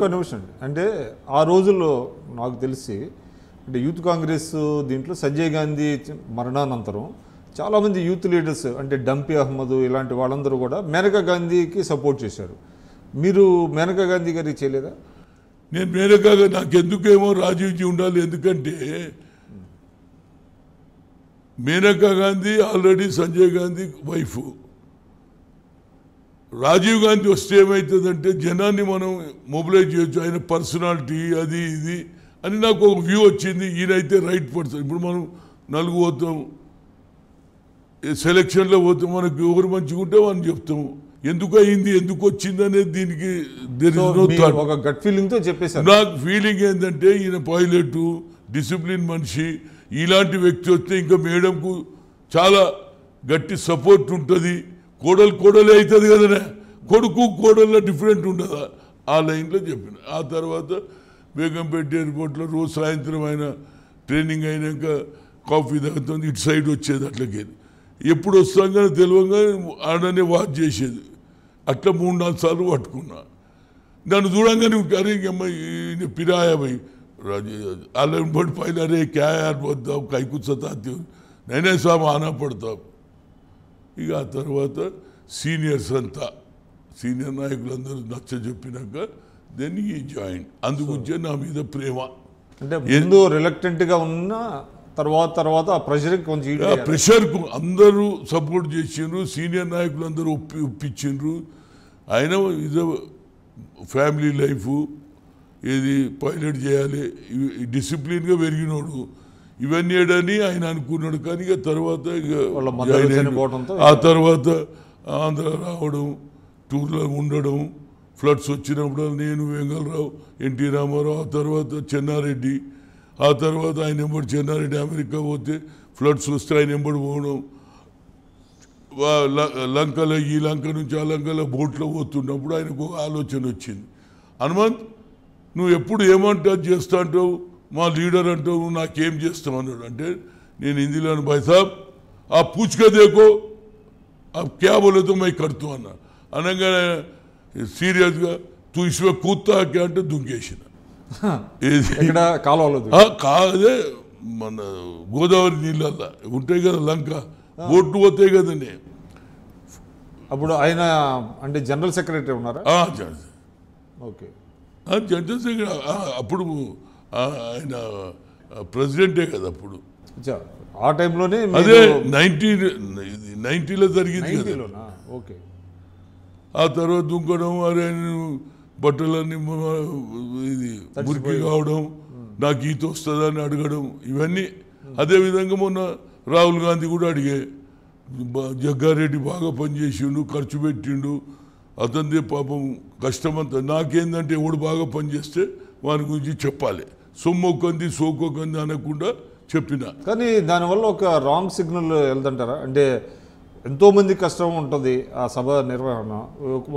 ఒక్క నిమిషం అంటే ఆ రోజుల్లో నాకు తెలిసి అంటే యూత్ కాంగ్రెస్ దీంట్లో సంజయ్ గాంధీ మరణానంతరం చాలామంది యూత్ లీడర్స్ అంటే డంపి అహ్మద్ ఇలాంటి వాళ్ళందరూ కూడా మేనకా గాంధీకి సపోర్ట్ చేశారు. మీరు మేనకా గాంధీ గారికి చేయలేదా? నేను మేనకా నాకెందుకేమో రాజీవ్జీ ఉండాలి, ఎందుకంటే మేనకా గాంధీ ఆల్రెడీ సంజయ్ గాంధీ వైఫ్. రాజీవ్ గాంధీ వస్తే ఏమవుతుందంటే జనాన్ని మనం మొబిలైజ్ చేయొచ్చు, ఆయన పర్సనాలిటీ అది ఇది అని నాకు ఒక వ్యూ వచ్చింది. ఈయనైతే రైట్ పర్సన్. ఇప్పుడు మనం నలుగు పోతాం, సెలక్షన్లో పోతాం, మనకు ఎవరు మంచిగా ఉంటే మనం చెప్తాము. ఎందుకు అయింది, ఎందుకు వచ్చింది అనేది దీనికి ఒక గట్ ఫీలింగ్తో చెప్పేసారు. నాకు ఫీలింగ్ ఏంటంటే ఈయన పైలట్, డిసిప్లిన్ మనిషి, ఇలాంటి వ్యక్తి వస్తే ఇంకా మేడంకు చాలా గట్టి సపోర్ట్ ఉంటుంది. కోడలే అవుతుంది కదనే, కొడుకు కోడల్లో డిఫరెంట్ ఉండదా, ఆ లైన్లో చెప్పిన. ఆ తర్వాత బేగంపేట ఎయిర్పోర్ట్లో రోజు సాయంత్రం ఆయన ట్రైనింగ్ అయినాక కాఫీ తాగుతుంది, ఇటు సైడ్ వచ్చేది. అట్లకి ఎప్పుడు వస్తాం కానీ తెలియగానే ఆడనే వాచ్ చేసేది. అట్లా 3-4 సార్లు పట్టుకున్నా. నన్ను చూడంగానే అరే ఈయన పిరాయాభై అలా బడి పైన అరే క్యాయార్ పోతాం కైకు సతాత్యం నేనే సాబ్ ఆనా పడతాం. ఇక ఆ తర్వాత సీనియర్స్ అంతా సీనియర్ నాయకులందరూ నచ్చ చెప్పినాక దెన్ ఈ జాయిన్. అందుగురించే నా మీద ప్రేమ. అంటే ముందు రిలక్టెంట్గా ఉన్న తర్వాత ఆ ప్రెషర్కి కొంచెం ప్రెషర్కు అందరూ సపోర్ట్ చేసిండ్రు, సీనియర్ నాయకులు అందరూ ఒప్పించిండ్రు. ఆయన ఇది ఫ్యామిలీ లైఫ్, ఏది పైలట్ చేయాలి, డిసిప్లిన్గా పెరిగినోడు, ఇవన్నీ ఏడని ఆయన అనుకున్నాడు. కానీ ఇక తర్వాత ఆ తర్వాత ఆంధ్ర రావడం, టూర్లో ఉండడం, ఫ్లడ్స్ వచ్చినప్పుడు నేను వెంగళరావు, ఎన్టీ రామారావు, ఆ తర్వాత చెన్నారెడ్డి, ఆ తర్వాత ఆయన ఎంబడి చెన్నారెడ్డి అమెరికా పోతే ఫ్లడ్స్ వస్తే ఆయన ఎంబడి పోవడం, లంకలో ఈ లంక నుంచి ఆ లంకలో బోట్లో పోతున్నప్పుడు ఆయనకు ఒక ఆలోచన వచ్చింది. హనుమంత్ నువ్వు ఎప్పుడు ఏమంటా చేస్తా అంటావు, మా లీడర్ అంటావు, నువ్వు నాకేం చేస్తావు అన్నాడు. అంటే నేను హిందీలో భాయ్ సాబ్ ఆ పూచ్కా దేకో ఆ క్యా బోలే తో మై కడుతూ అన్నా. అనగానే సీరియస్గా తూ ఇసువే కూతా క్యా అంటే దుంకేసిన. కాదే మన గోదావరి నీళ్ళల్లో ఉంటాయి కదా లంక, బోట్లు పోతాయి కదండి. అప్పుడు ఆయన అంటే జనరల్ సెక్రటరీ ఉన్నారా? Okay, general secretary. అప్పుడు ఆయన ప్రెసిడెంటే కదా అప్పుడు. ఆ టైంలోనే అదే 90లో జరిగింది కదా. ఓకే. ఆ తర్వాత దుంకడం, అరే బట్టలన్నీ ఇది మురికి కావడం, నాకు ఈత వస్తుందని అడగడం, ఇవన్నీ. అదేవిధంగా మొన్న రాహుల్ గాంధీ కూడా అడిగే, జగ్గారెడ్డి బాగా పనిచేసిండు, ఖర్చు పెట్టిండు, అతనిదే పాపం కష్టమంతా. నాకేందంటే ఎవడు బాగా పనిచేస్తే వాని గురించి చెప్పాలి, సొమ్మొక్కంది సోకొక్కంది అనకుండా చెప్పిన. కానీ దానివల్ల ఒక రాంగ్ సిగ్నల్ వెళ్తుంటారా? అంటే ఎంతోమంది కష్టం ఉంటుంది ఆ సభ నిర్వహణ,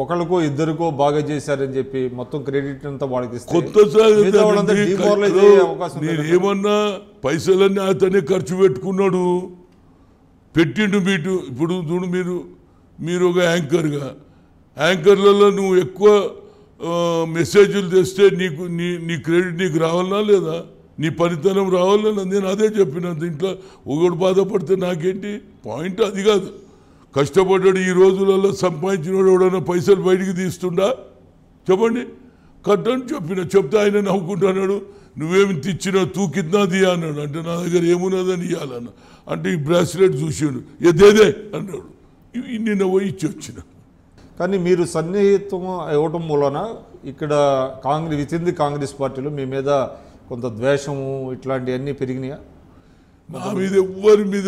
ఒకరికో ఇద్దరికో బాగా చేశారని చెప్పి మొత్తం క్రెడిట్ అంతా వాళ్ళకి ఇస్తే నేను ఏమన్నా పైసలన్నీ అతనే ఖర్చు పెట్టుకున్నాడు, పెట్టిండు. ఇప్పుడు చూడు, మీరు ఒక యాంకర్లలో నువ్వు ఎక్కువ మెసేజ్లు తెస్తే నీ క్రెడిట్ నీకు రావాలనా లేదా, నీ పనితనం రావాలన్నా. నేను అదే చెప్పిన. దీంట్లో ఒకడు బాధపడితే నాకేంటి, పాయింట్ అది కాదు. కష్టపడ్డాడు, ఈ రోజులలో సంపాదించినోడు ఎవడన్నా పైసలు బయటికి తీస్తుండా చెప్పండి, కట్టని చెప్తే ఆయన నవ్వుకుంటున్నాడు. నువ్వేమి తెచ్చినావు, తూ కింద దియా అన్నాడు. అంటే నా దగ్గర ఏమున్నదని ఇవ్వాలన్న. అంటే ఈ బ్రాస్లెట్ చూసాడు, ఏదేదే అన్నాడు. నిన్న పోయి ఇచ్చి వచ్చిన. కానీ మీరు సన్నిహితం ఇవ్వటం మూలన ఇక్కడ విత్ ది కాంగ్రెస్ పార్టీలో మీ మీద కొంత ద్వేషము ఇట్లాంటివన్నీ పెరిగినాయా? నా మీద ఎవ్వరి మీద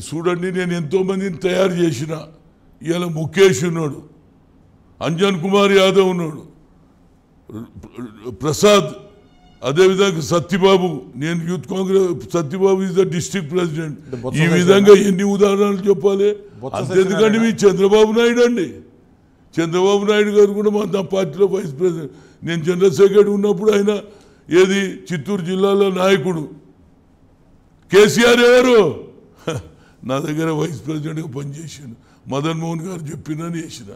చూడండి, నేను ఎంతోమందిని తయారు చేసిన. ఇవాళ ముఖేష్ ఉన్నాడు, అంజన్ కుమార్ యాదవ్ ఉన్నాడు, ప్రసాద్, అదేవిధంగా సత్యబాబు, నేను youth Congress, Satyababu is the district president. ఈ విధంగా ఎన్ని ఉదాహరణలు చెప్పాలి? అంతేందుకంటే మీ చంద్రబాబు నాయుడు అండి, చంద్రబాబు నాయుడు గారు కూడా నా పార్టీలో వైస్ ప్రెసిడెంట్. నేను జనరల్ సెక్రటరీ ఉన్నప్పుడు ఆయన ఏది చిత్తూరు జిల్లాలో నాయకుడు. కేసీఆర్ ఎవరు, నా దగ్గర వైస్ ప్రెసిడెంట్గా పనిచేసాను. మదన్ మోహన్ గారు చెప్పినని చేసిన.